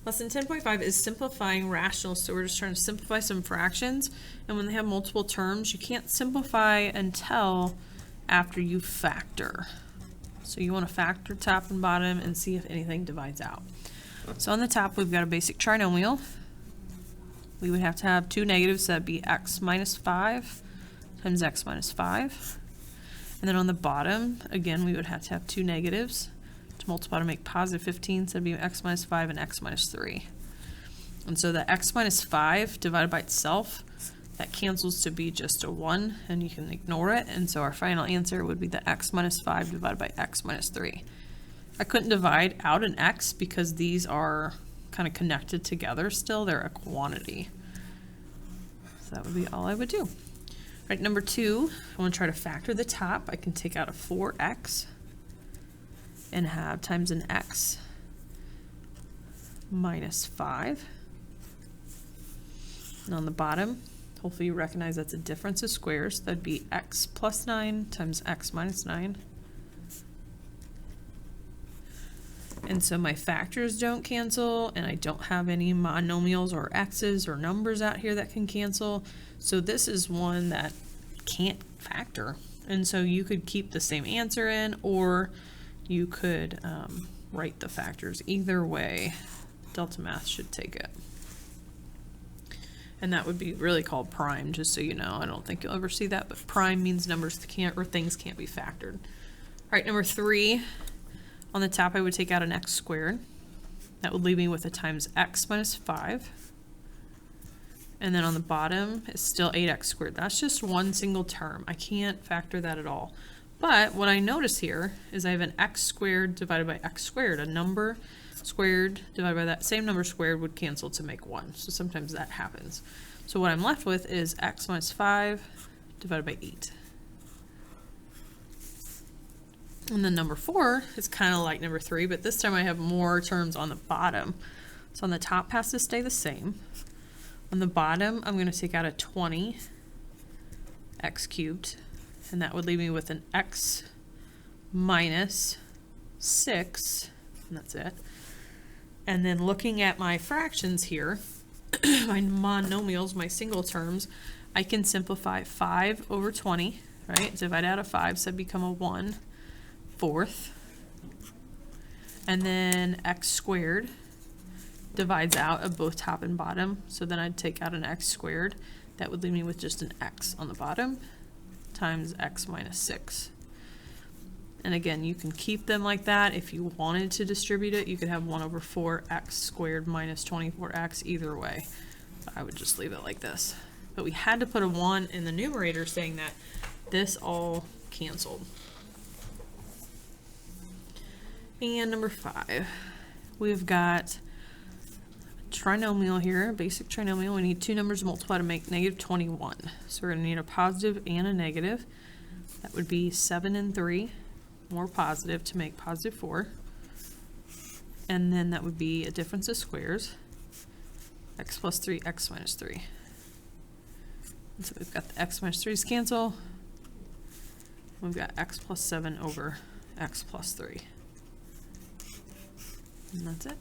Lesson 10.5 is simplifying rationals. So we're just trying to simplify some fractions. And when they have multiple terms, you can't simplify until after you factor. So you want to factor top and bottom and see if anything divides out. So on the top, we've got a basic trinomial. We would have to have two negatives, so that'd be x minus 5 times x minus 5. And then on the bottom, again, we would have to have two negatives to multiply to make positive 15, so it'd be x minus 5 and x minus 3. And so the x minus 5 divided by itself, that cancels to be just a 1, and you can ignore it. And so our final answer would be the x minus 5 divided by x minus 3. I couldn't divide out an x because these are kind of connected together still. They're a quantity. So that would be all I would do. All right, number 2, I want to try to factor the top. I can take out a 4x and have times an x minus 5. And on the bottom, hopefully you recognize that's a difference of squares. That'd be x plus 9 times x minus 9. And so my factors don't cancel, and I don't have any monomials or x's or numbers out here that can cancel. So this is one that can't factor. And so you could keep the same answer in, or you could write the factors. Either way, Delta Math should take it. And that would be really called prime, just so you know. I don't think you'll ever see that, but prime means numbers can't, or things can't be factored. All right, number 3. On the top, I would take out an x squared. That would leave me with a times x minus 5. And then on the bottom, it's still 8x squared. That's just one single term. I can't factor that at all. But what I notice here is I have an x squared divided by x squared. A number squared divided by that same number squared would cancel to make 1. So sometimes that happens. So what I'm left with is x minus 5 divided by 8. And then number 4 is kind of like number 3, but this time I have more terms on the bottom. So on the top has to stay the same. On the bottom, I'm going to take out a 20 x cubed, and that would leave me with an x minus 6, and that's it. And then looking at my fractions here, my monomials, my single terms, I can simplify 5 over 20, right? Divide out of 5, so that'd become a 1/4. And then x squared divides out of both top and bottom, so then I'd take out an x squared. That would leave me with just an x on the bottom times x minus 6. And again, you can keep them like that. If you wanted to distribute it, you could have 1/4 x squared minus 24x either way. I would just leave it like this. But we had to put a 1 in the numerator saying that this all canceled. And number 5, we've got a trinomial here, a basic trinomial. We need two numbers to multiply to make negative 21. So we're going to need a positive and a negative. That would be 7 and 3, more positive to make positive 4. And then that would be a difference of squares, x plus 3, x minus 3. And so we've got the x minus 3's cancel. We've got x plus 7 over x plus 3. And that's it.